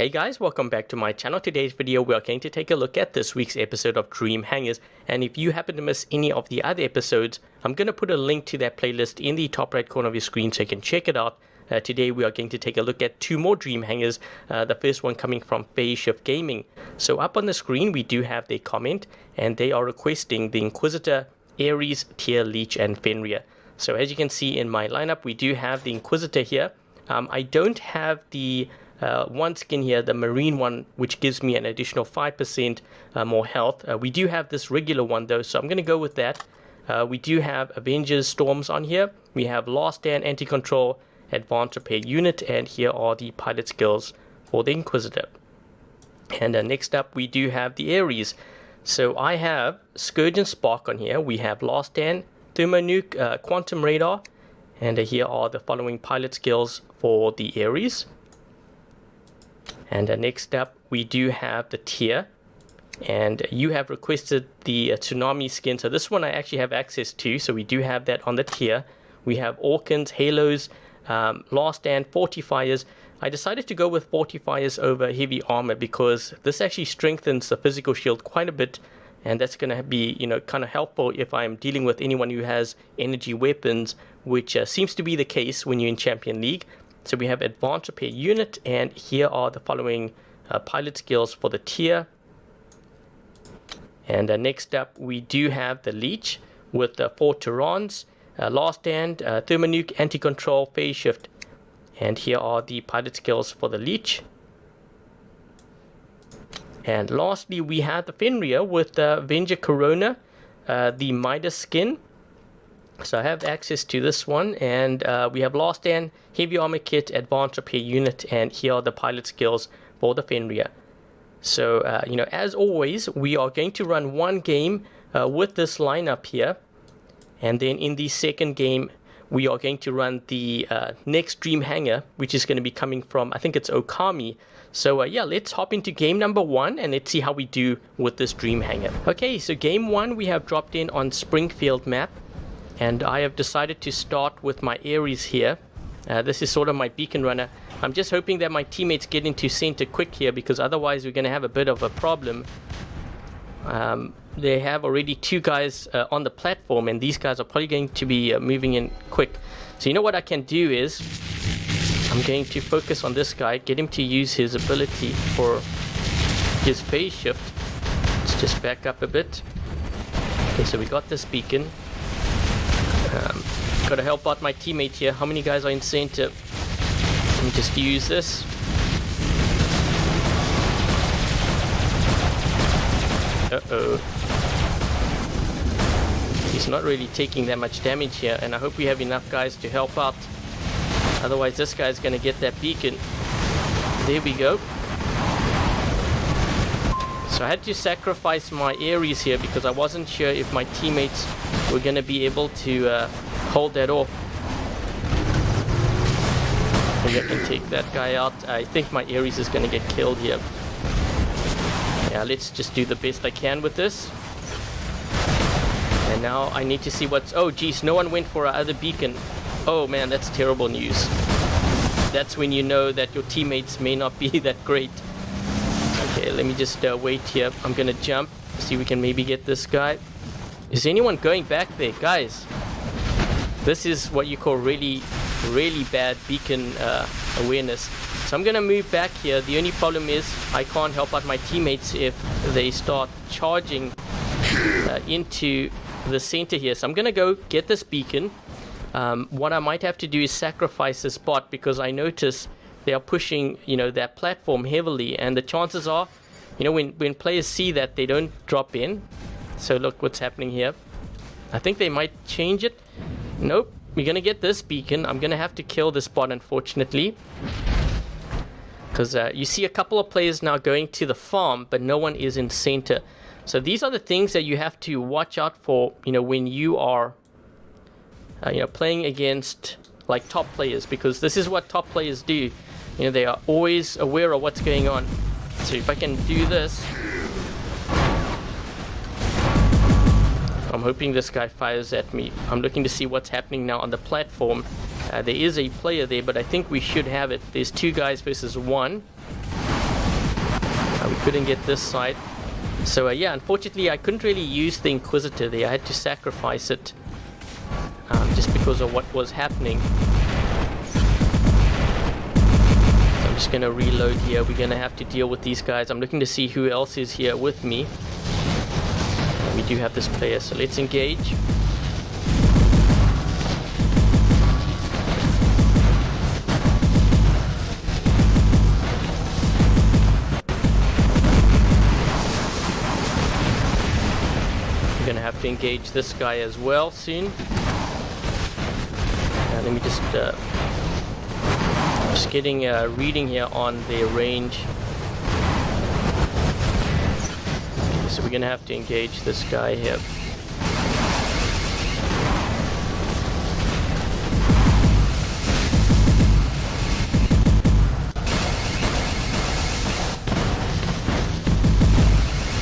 Hey guys, welcome back to my channel. Today's video we are going to take a look at this week's episode of Dream Hangars, and if you happen to miss any of the other episodes, I'm going to put a link to that playlist in the top right corner of your screen so you can check it out. Today we are going to take a look at two more Dream Hangars, the first one coming from PhaseShift Gaming. So up on the screen we do have their comment, and they are requesting the Inquisitor, Ares, Tier, Leech and Fenrir. So as you can see in my lineup, we do have the Inquisitor here. I don't have the one skin here, the marine one, which gives me an additional 5% more health. We do have this regular one though, so I'm going to go with that. We do have Avengers Storms on here. We have Last Stand, Anti-Control, Advanced Repair Unit, and here are the pilot skills for the Inquisitor. And next up we do have the Ares. So I have Scourge and Spark on here. We have Last Stand, Thermonuke, Quantum Radar, and here are the following pilot skills for the Ares. And next up we do have the Tier, and you have requested the Tsunami skin, so this one I actually have access to, so we do have that on the Tier. We have Orkans, Halos, Last Stand, Fortifiers. I decided to go with Fortifiers over Heavy Armor because this actually strengthens the physical shield quite a bit, and that's going to be, kind of helpful if I'm dealing with anyone who has energy weapons, which seems to be the case when you're in Champion League. So we have Advanced Repair Unit, and here are the following pilot skills for the Tier. And next up we do have the Leech with 4 Tyrans, Last Stand, Thermonuke, Anti-Control, Phase Shift. And here are the pilot skills for the Leech. And lastly we have the Fenrir with Avenger Corona, the Midas skin. So I have access to this one, and we have Last Stand, Heavy Armor Kit, Advanced Repair Unit, and here are the pilot skills for the Fenrir. So, as always, we are going to run one game with this lineup here, and then in the second game, we are going to run the next Dream Hangar, which is going to be coming from, I think it's Õkami. So yeah, let's hop into game number 1 and let's see how we do with this Dream Hangar. Okay, so game 1 we have dropped in on Springfield map. And I have decided to start with my Ares here. This is sort of my beacon runner. I'm just hoping that my teammates get into center quick here, because otherwise we're going to have a bit of a problem. They have already 2 guys on the platform, and these guys are probably going to be moving in quick. So you know what I can do is, I'm going to focus on this guy, get him to use his ability for his phase shift. Let's just back up a bit. Okay, so we got this beacon. Gotta help out my teammate here. How many guys are in center? Let me just use this. Uh-oh. He's not really taking that much damage here, and I hope we have enough guys to help out. Otherwise this guy's gonna get that beacon. There we go. So I had to sacrifice my Ares here because I wasn't sure if my teammates were going to be able to hold that off. Maybe I can take that guy out. I think my Ares is going to get killed here. Yeah, let's just do the best I can with this. And now I need to see what's... Oh geez, no one went for our other beacon. Oh man, that's terrible news. That's when you know that your teammates may not be that great. Okay, let me just wait here. I'm gonna jump, see if we can maybe get this guy. Is anyone going back there? Guys, this is what you call really bad beacon awareness. So I'm gonna move back here. The only problem is I can't help out my teammates if they start charging into the center here. So I'm gonna go get this beacon. What I might have to do is sacrifice this bot, because I notice they are pushing, that platform heavily, and the chances are, when players see that, they don't drop in. So look what's happening here. I think they might change it. Nope, we're gonna get this beacon. I'm gonna have to kill this bot, unfortunately, because you see a couple of players now going to the farm, but no one is in center. So these are the things that you have to watch out for, when you are playing against like top players, because this is what top players do. They are always aware of what's going on. So if I can do this, I'm hoping this guy fires at me. I'm looking to see what's happening now on the platform. There is a player there, but I think we should have it. There's 2 guys versus 1. We couldn't get this side. So yeah, unfortunately I couldn't really use the Inquisitor there. I had to sacrifice it just because of what was happening. So I'm just going to reload here. We're going to have to deal with these guys. I'm looking to see who else is here with me. We do have this player, so let's engage. Have to engage this guy as well soon. Let me just getting a reading here on their range. Okay, so we're gonna have to engage this guy here.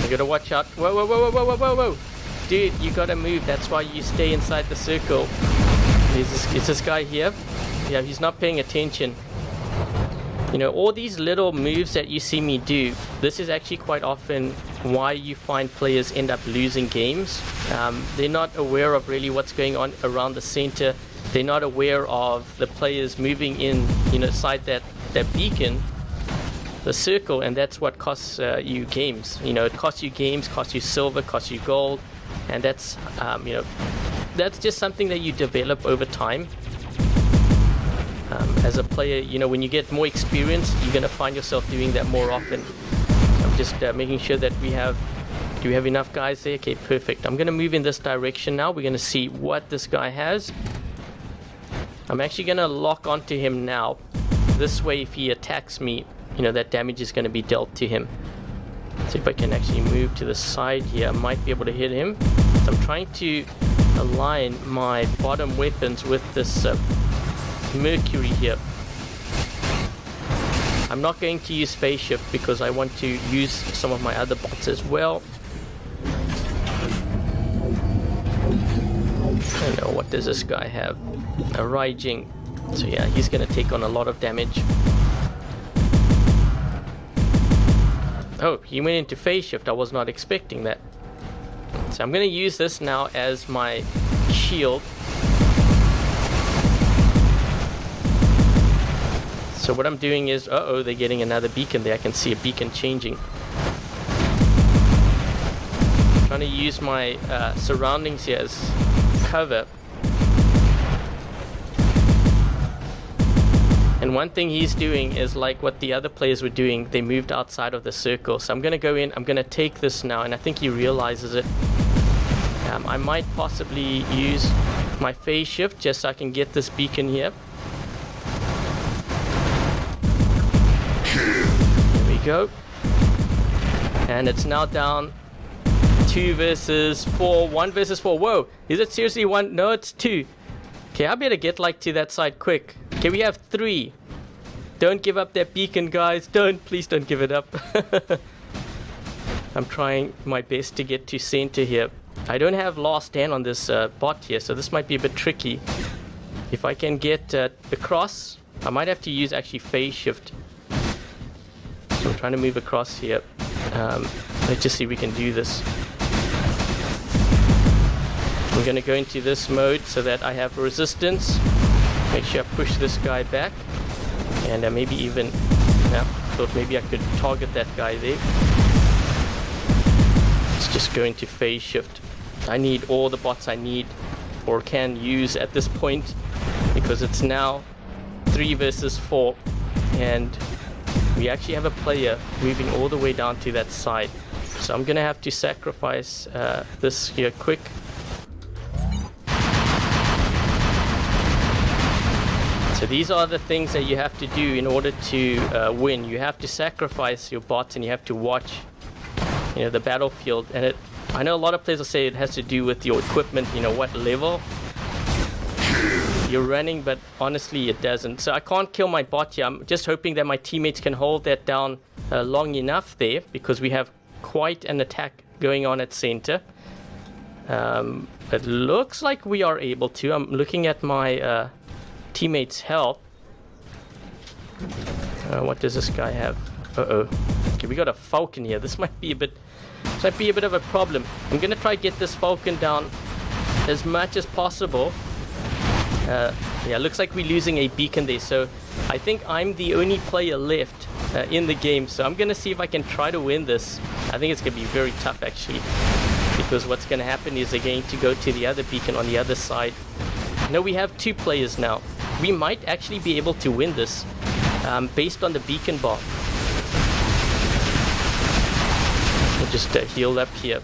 You gotta watch out. Whoa, whoa, whoa, whoa, whoa, whoa, whoa. Dude, you gotta move. That's why you stay inside the circle. Is this guy here? Yeah, he's not paying attention. You know, all these little moves that you see me do, this is actually quite often why you find players end up losing games. They're not aware of really what's going on around the center. They're not aware of the players moving in, you know, inside that beacon, the circle, and that's what costs you games. You know, it costs you games, costs you silver, costs you gold. And that's, you know, that's just something that you develop over time. As a player, you know, when you get more experience, you're going to find yourself doing that more often. I'm just making sure that do we have enough guys there? Okay, perfect. I'm going to move in this direction now. We're going to see what this guy has. I'm actually going to lock onto him now. This way, if he attacks me, you know, that damage is going to be dealt to him. See if I can actually move to the side here. I might be able to hit him. So I'm trying to align my bottom weapons with this Mercury here. I'm not going to use PhaseShift because I want to use some of my other bots as well. I don't know, what does this guy have? A Raijing. So yeah, he's going to take on a lot of damage. Oh, he went into PhaseShift. I was not expecting that. So I'm going to use this now as my shield. So what I'm doing is, uh-oh, they're getting another beacon there. I can see a beacon changing. I'm trying to use my surroundings here as cover. And one thing he's doing is like what the other players were doing. They moved outside of the circle. So I'm going to go in. I'm going to take this now. And I think he realizes it. I might possibly use my PhaseShift just so I can get this beacon here. There we go. And it's now down 2 versus 4. 1 versus 4. Whoa. Is it seriously 1? No, it's 2. Okay, I better get like to that side quick. Okay, we have 3. Don't give up that beacon, guys. Please don't give it up. I'm trying my best to get to center here. I don't have last stand on this bot here, so this might be a bit tricky. If I can get across, I might have to use actually PhaseShift. So I'm trying to move across here. Let's just see if we can do this. I'm going to go into this mode so that I have resistance. Make sure I push this guy back. And maybe even, yeah, thought maybe I could target that guy there. Let's just go into PhaseShift. I need all the bots I need or can use at this point because it's now 3 versus 4. And we actually have a player moving all the way down to that side. So I'm going to have to sacrifice this here quick. So these are the things that you have to do in order to win. You have to sacrifice your bots and you have to watch, you know, the battlefield. And I know a lot of players will say it has to do with your equipment, you know, what level you're running, but honestly it doesn't. So I can't kill my bot here. I'm just hoping that my teammates can hold that down long enough there because we have quite an attack going on at center. It looks like we are able to. I'm looking at my teammates' health. What does this guy have? Uh-oh. Okay, we got a falcon here. This might be a bit of a problem. I'm gonna try get this falcon down as much as possible. Yeah, looks like we're losing a beacon there, so I think I'm the only player left in the game, so I'm gonna see if I can try to win this. I think it's gonna be very tough actually, because what's gonna happen is they're going to go to the other beacon on the other side. No, we have 2 players now. We might actually be able to win this based on the beacon bar. We'll just heal up here.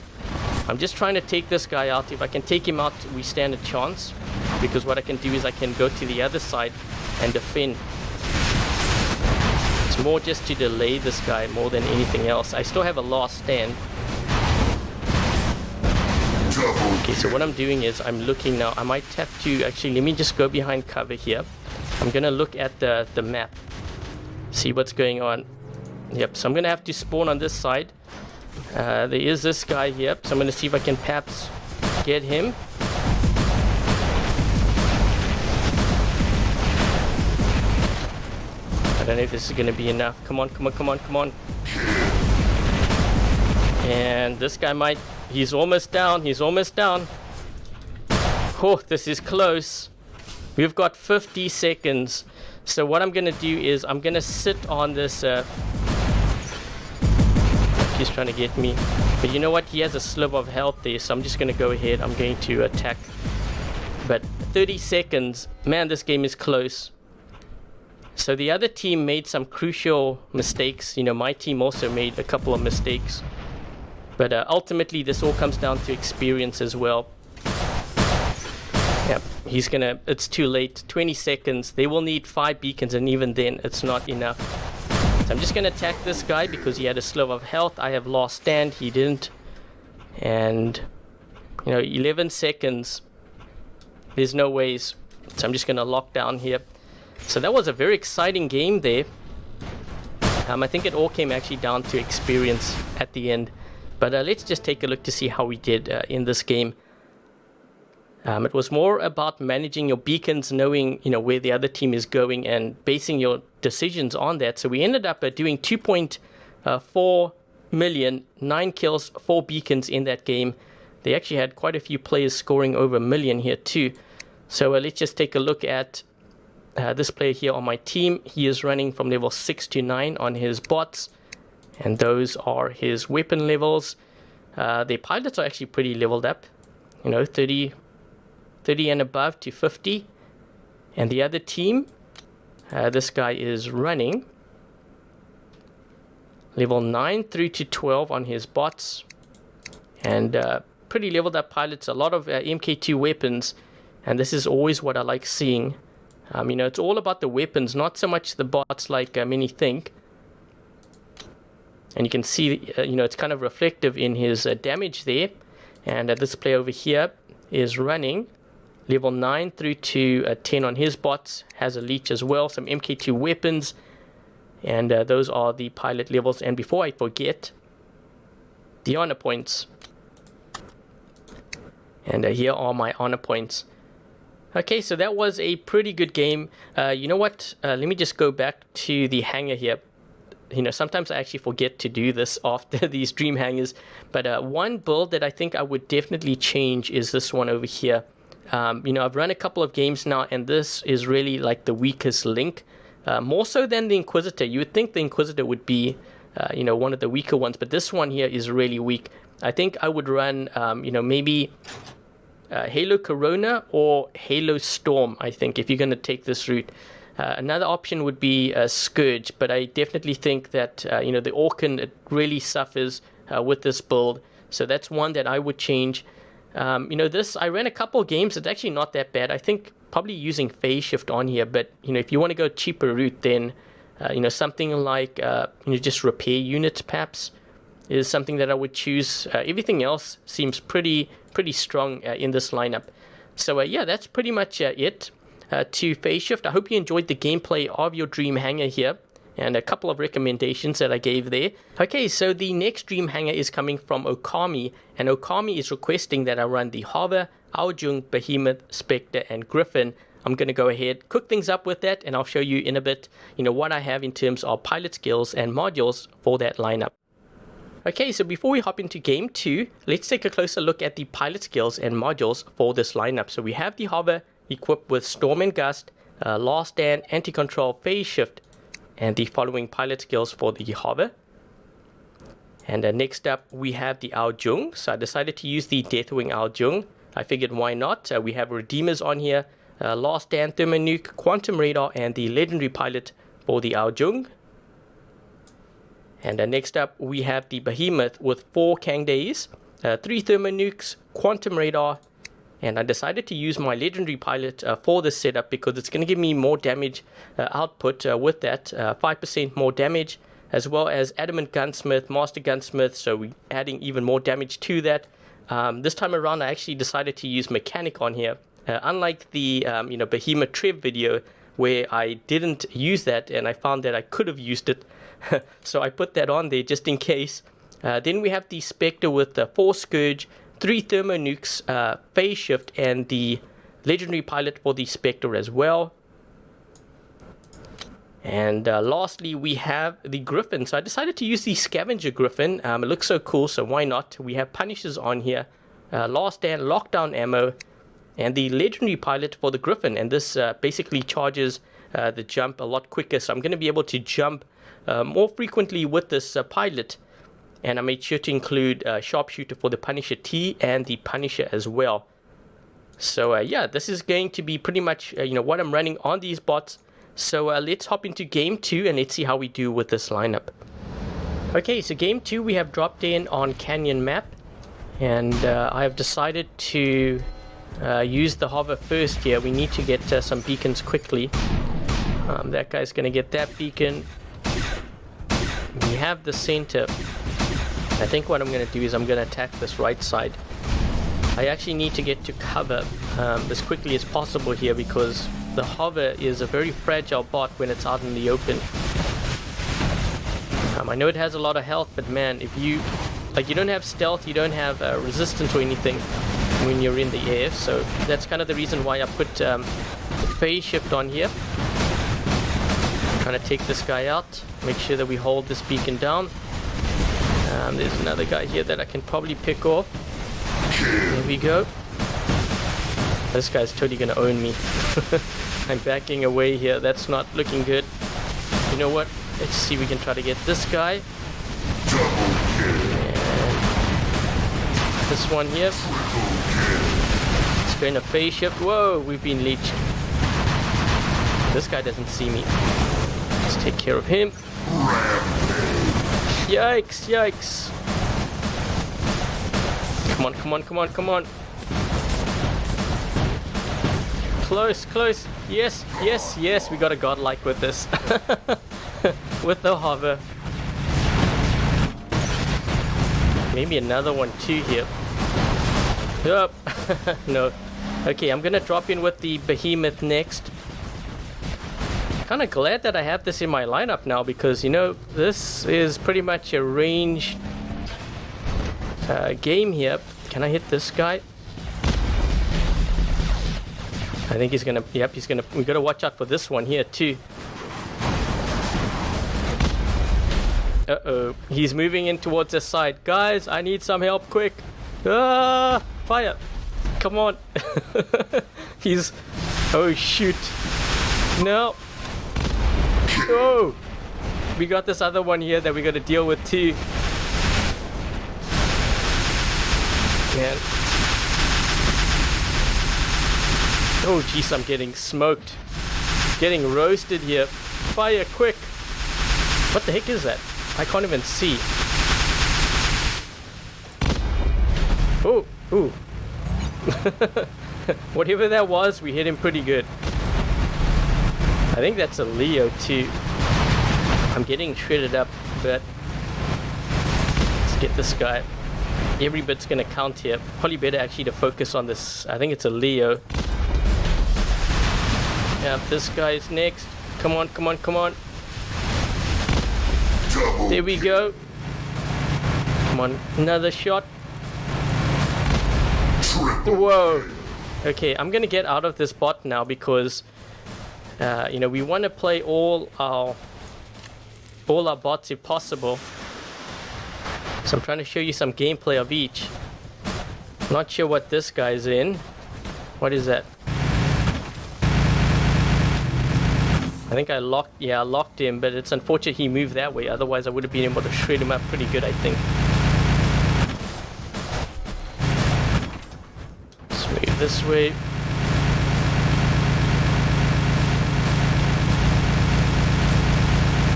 I'm just trying to take this guy out. If I can take him out, we stand a chance, because what I can do is I can go to the other side and defend. It's more just to delay this guy more than anything else. I still have a last stand. Okay, so what I'm doing is I'm looking now. I might have to actually, let me just go behind cover here. I'm gonna look at the map, see what's going on. Yep, so I'm gonna have to spawn on this side. There is this guy here, so I'm gonna see if I can perhaps get him. I don't know if this is gonna be enough. Come on, come on, come on, come on. And this guy might, he's almost down, he's almost down. Oh, this is close. We've got 50 seconds. So what I'm gonna do is I'm gonna sit on this, he's trying to get me. But you know what, he has a sliver of health there, so I'm just gonna go ahead, I'm going to attack. But 30 seconds, man, this game is close. So the other team made some crucial mistakes. You know, my team also made a couple of mistakes. But ultimately, this all comes down to experience as well. Yep, he's gonna, it's too late. 20 seconds. They will need 5 beacons, and even then, it's not enough. So I'm just gonna attack this guy because he had a sliver of health. I have last stand, he didn't. And, you know, 11 seconds. There's no ways. So I'm just gonna lock down here. So that was a very exciting game there. I think it all came actually down to experience at the end. But let's just take a look to see how we did in this game. It was more about managing your beacons, knowing, you know, where the other team is going and basing your decisions on that. So we ended up doing 2.4 million, 9 kills, 4 beacons in that game. They actually had quite a few players scoring over 1 million here too. So let's just take a look at this player here on my team. He is running from level 6 to 9 on his bots, and those are his weapon levels. The pilots are actually pretty leveled up, you know, 30 and above to 50. And the other team, this guy is running level 9 through to 12 on his bots, and pretty leveled up pilots, a lot of MK2 weapons, and this is always what I like seeing. You know, it's all about the weapons, not so much the bots like many think. And you can see, you know, it's kind of reflective in his damage there. And this player over here is running level 9 through to 10 on his bots, has a leech as well, some MK2 weapons, and those are the pilot levels. And before I forget, the honor points. And here are my honor points. Okay, so that was a pretty good game. You know what? Let me just go back to the hangar here. You know, sometimes I actually forget to do this after these Dream Hangars. But one build that I think I would definitely change is this one over here. You know, I've run a couple of games now, and this is really like the weakest link. More so than the Inquisitor. You would think the Inquisitor would be, you know, one of the weaker ones. But this one here is really weak. I think I would run, you know, maybe Halo Corona or Halo Storm, I think, if you're going to take this route. Another option would be Scourge, but I definitely think that, you know, the Orkan, it really suffers with this build. So that's one that I would change. You know, this, I ran a couple of games. It's actually not that bad. I think probably using PhaseShift on here, but, you know, if you want to go cheaper route, then, you know, something like, you know, just repair units perhaps is something that I would choose. Everything else seems pretty strong in this lineup. So yeah, that's pretty much it to PhaseShift. I hope you enjoyed the gameplay of your Dream Hangar here, and a couple of recommendations that I gave there. Okay, so the next Dream Hangar is coming from Õkami, and Õkami is requesting that I run the Hover, Aojung, Behemoth, Spectre, and Griffin I'm going to go ahead, cook things up with that, and I'll show you in a bit, what I have in terms of pilot skills and modules for that lineup. Okay, so before we hop into game 2, let's take a closer look at the pilot skills and modules for this lineup. So we have the hover equipped with Storm and Gust, Last Stand, Anti-Control, Phase Shift, and the following pilot skills for the hover. And next up, we have the Ao Jung. So I decided to use the Deathwing Ao Jung. I figured why not? We have Redeemers on here, Last Stand, Thermonuke, Quantum Radar, and the Legendary Pilot for the Ao Jung. And next up, we have the Behemoth with 4 Kang Days, 3 Thermonukes, Quantum Radar, and I decided to use my Legendary Pilot for this setup because it's going to give me more damage output with that, 5% more damage, as well as Adamant Gunsmith, Master Gunsmith, so we're adding even more damage to that. This time around, I actually decided to use Mechanic on here, unlike the Behemoth Trev video where I didn't use that and I found that I could have used it. So I put that on there just in case. Then we have the Spectre with 4 Scourge, 3 Thermonukes, Phase Shift, and the Legendary Pilot for the Spectre as well. And lastly, we have the Griffin. So I decided to use the Scavenger Griffin. It looks so cool, so why not? We have Punishers on here, Last Stand, Lockdown Ammo, and the Legendary Pilot for the Griffin. And this basically charges the jump a lot quicker. So I'm going to be able to jump more frequently with this pilot. And I made sure to include Sharpshooter for the Punisher T and the Punisher as well. So yeah, this is going to be pretty much what I'm running on these bots. So let's hop into game 2 and let's see how we do with this lineup. Okay, so game 2 we have dropped in on Canyon Map. And I have decided to use the hover first here. We need to get some beacons quickly. That guy's going to get that beacon. We have the center. I think what I'm going to do is I'm going to attack this right side. I actually need to get to cover as quickly as possible here because the hover is a very fragile bot when it's out in the open. I know it has a lot of health, but man, if you don't have stealth, you don't have resistance or anything when you're in the air. So that's kind of the reason why I put the Phase Shift on here. Trying to take this guy out. Make sure that we hold this beacon down. There's another guy here that I can probably pick off. There we go. This guy's totally gonna own me. I'm backing away here. That's not looking good. You know what? Let's see if we can try to get this guy. And this one here. It's going to Phase Shift. Whoa, we've been leeched. This guy doesn't see me. Let's take care of him. Yikes, yikes. Come on, come on, come on, come on. Close, close. Yes, yes, yes. We got a Godlike with this. With the hover. Maybe another one too here. Yup. No. Okay, I'm gonna drop in with the Behemoth next. Kind of glad that I have this in my lineup now because this is pretty much a ranged game here. Can I hit this guy? I think he's gonna. Yep, he's gonna. We gotta watch out for this one here too. Uh-oh, he's moving in towards the side. Guys, I need some help quick. Ah, fire! Come on. He's. Oh shoot! No. Oh, we got this other one here that we got to deal with too. Man. Oh jeez, I'm getting smoked. Getting roasted here. Fire quick. What the heck is that? I can't even see. Oh, ooh. Whatever that was, we hit him pretty good. I think that's a Leo too. I'm getting shredded up, but let's get this guy. Every bit's gonna count here. Probably better actually to focus on this. I think it's a Leo. Yeah, this guy's next. Come on, come on, come on. There we go. Come on, another shot. Whoa. Okay, I'm gonna get out of this bot now because you know, we want to play all our bots if possible. So I'm trying to show you some gameplay of each. Not sure what this guy's in. What is that? I think I locked him, but it's unfortunate he moved that way. Otherwise I would have been able to shred him up pretty good, I think. Let's move this way.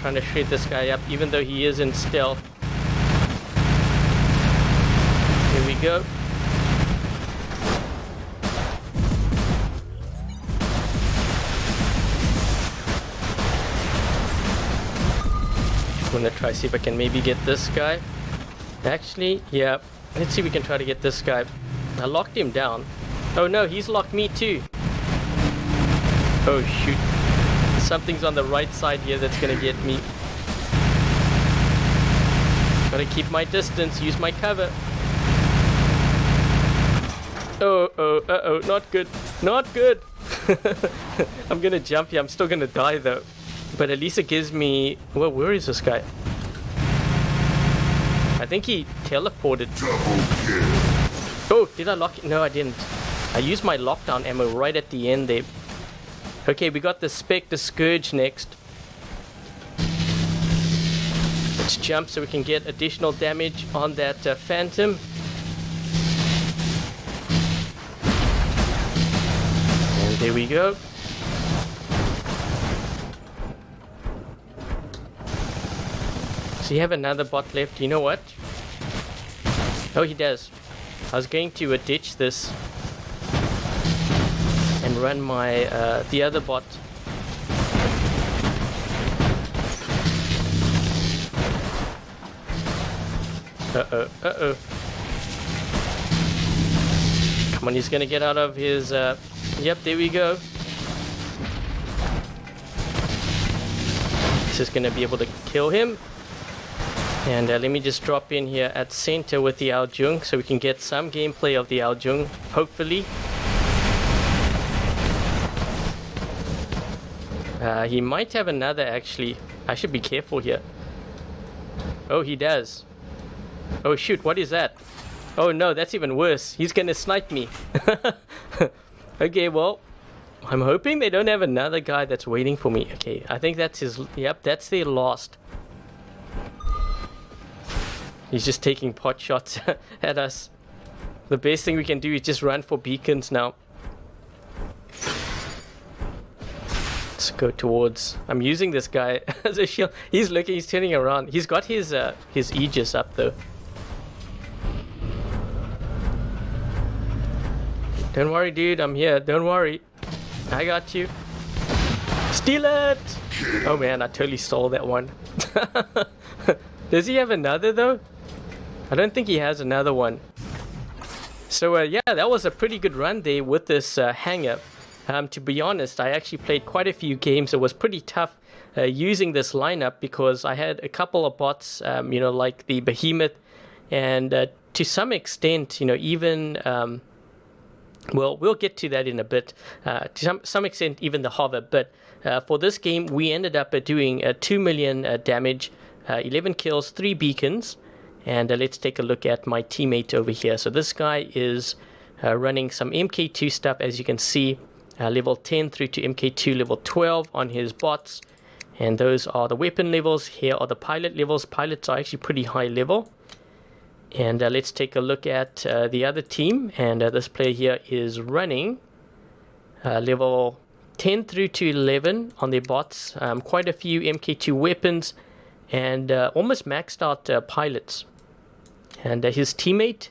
Trying to shred this guy up, even though he is in stealth. Here we go. I'm gonna try see if I can maybe get this guy. Actually, yeah. Let's see if we can try to get this guy. I locked him down. Oh no, he's locked me too. Oh shoot. Something's on the right side here that's gonna get me. Gotta keep my distance, use my cover. Oh, not good. Not good. I'm gonna jump here. I'm still gonna die though. But at least it gives me... Well, where is this guy? I think he teleported. Oh, did I lock it? No, I didn't. I used my lockdown ammo right at the end there. Okay, we got the Spectre Scourge next. Let's jump so we can get additional damage on that Phantom. And there we go. So you have another bot left. You know what? Oh, he does. I was going to ditch this and run my the other bot. Uh-oh. Come on, he's gonna get out of his... Yep, there we go. This is gonna be able to kill him. And let me just drop in here at center with the Aljung so we can get some gameplay of the Aljung, hopefully. He might have another actually. I should be careful here. Oh, he does. Oh shoot, what is that? Oh no, that's even worse. He's gonna snipe me. Okay, well, I'm hoping they don't have another guy that's waiting for me. Okay, I think that's his... Yep, that's their last. He's just taking pot shots at us. The best thing we can do is just run for beacons now. Let's go towards... I'm using this guy as a shield. He's looking, he's turning around. He's got his Aegis up though. Don't worry, dude, I'm here. Don't worry. I got you. Steal it! Oh man, I totally stole that one. Does he have another though? I don't think he has another one. So yeah, that was a pretty good run there with this Hangar. To be honest, I actually played quite a few games. It was pretty tough using this lineup because I had a couple of bots, you know, like the Behemoth, and to some extent, you know, even... well, we'll get to that in a bit. To some extent, even the Hover. But for this game, we ended up doing 2 million damage, 11 kills, 3 beacons. And let's take a look at my teammate over here. So this guy is running some MK2 stuff, as you can see. Level 10 through to MK2 level 12 on his bots. And those are the weapon levels. Here are the pilot levels. Pilots are actually pretty high level. And let's take a look at the other team. And this player here is running level 10 through to 11 on their bots. Quite a few MK2 weapons and almost maxed out pilots. And his teammate,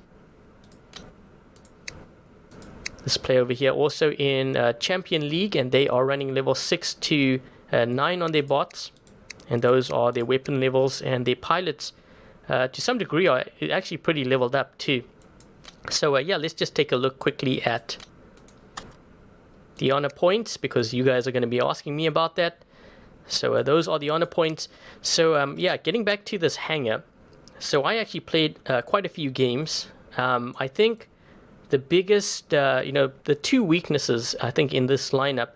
this player over here, also in Champion League, and they are running level 6 to 9 on their bots. And those are their weapon levels, and their pilots to some degree are actually pretty leveled up too. So yeah, let's just take a look quickly at the honor points, because you guys are going to be asking me about that. So those are the honor points. So yeah, getting back to this Hangar. So I actually played quite a few games. I think the biggest, the two weaknesses I think in this lineup,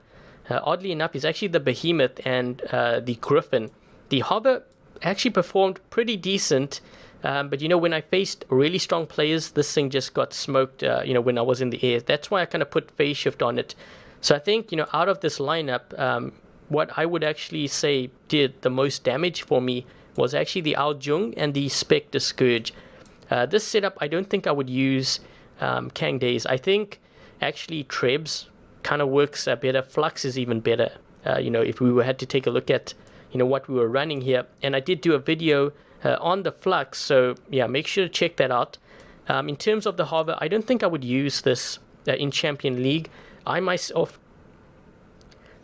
oddly enough, is actually the Behemoth and the Griffin. The Hover actually performed pretty decent, but when I faced really strong players, this thing just got smoked, when I was in the air. That's why I kind of put PhaseShift on it. So I think, out of this lineup, what I would actually say did the most damage for me was actually the Ao Jung and the Spectre Scourge. This setup, I don't think I would use Kang Days. I think actually Trebs kind of works better. Flux is even better, if we had to take a look at what we were running here. And I did do a video on the Flux, so yeah, make sure to check that out. In terms of the Hover, I don't think I would use this in Champion League. I myself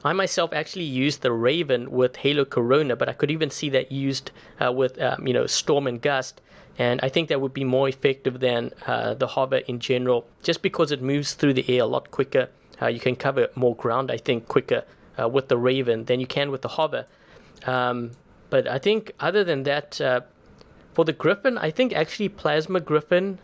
actually used the Raven with Halo Corona, but I could even see that used with Storm and Gust, and I think that would be more effective than the Hover in general, just because it moves through the air a lot quicker. You can cover more ground, I think, quicker with the Raven than you can with the Hover. But I think other than that, for the Griffin, I think actually Plasma Griffin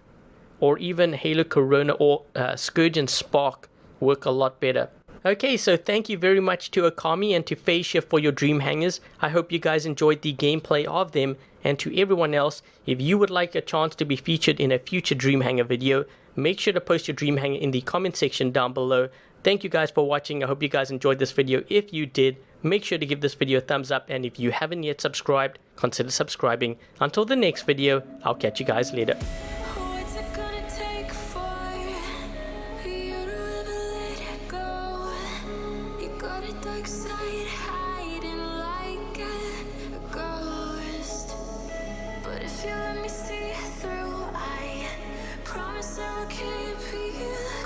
or even Halo Corona or Scourge and Spark work a lot better. Okay, so thank you very much to Õkami and to PhaseShift for your Dream Hangars. I hope you guys enjoyed the gameplay of them. And to everyone else, if you would like a chance to be featured in a future Dream Hanger video, make sure to post your Dream Hanger in the comment section down below. Thank you guys for watching. I hope you guys enjoyed this video. If you did, make sure to give this video a thumbs up. And if you haven't yet subscribed, consider subscribing. Until the next video, I'll catch you guys later. If you let me see through, I promise I'll keep you.